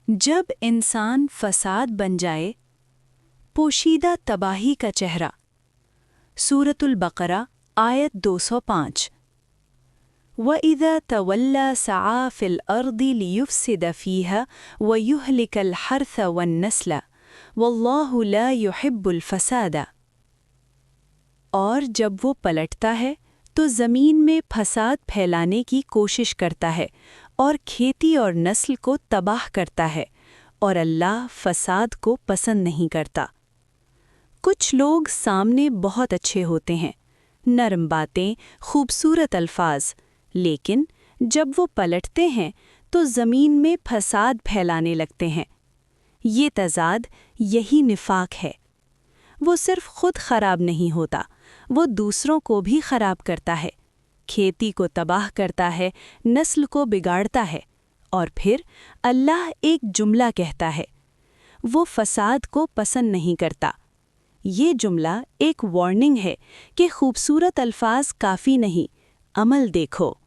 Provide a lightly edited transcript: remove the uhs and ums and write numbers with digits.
जब इंसान फसाद बन जाए, पोशीदा तबाही का चेहरा। सूरतुल बकरा आयत 205। वइज़ा तवल्ला सआ फ़िल अर्दि लियुफ़्सिद फ़ीहा वयुहलिकल हर्थ वन्नस्ल वल्लाहु ला युहिब्बुल फ़साद। और जब वो पलटता है तो ज़मीन में फसाद फैलाने की कोशिश करता है और खेती और नस्ल को तबाह करता है, और अल्लाह फसाद को पसंद नहीं करता। कुछ लोग सामने बहुत अच्छे होते हैं, नरम बातें, खूबसूरत अल्फाज, लेकिन जब वो पलटते हैं तो ज़मीन में फसाद फैलाने लगते हैं। ये तज़ाद यही निफाक है। वो सिर्फ खुद खराब नहीं होता, वो दूसरों को भी खराब करता है, खेती को तबाह करता है, नस्ल को बिगाड़ता है, और फिर अल्लाह एक जुमला कहता है, वो फसाद को पसंद नहीं करता। ये जुमला एक वार्निंग है कि खूबसूरत अल्फाज काफ़ी नहीं, अमल देखो।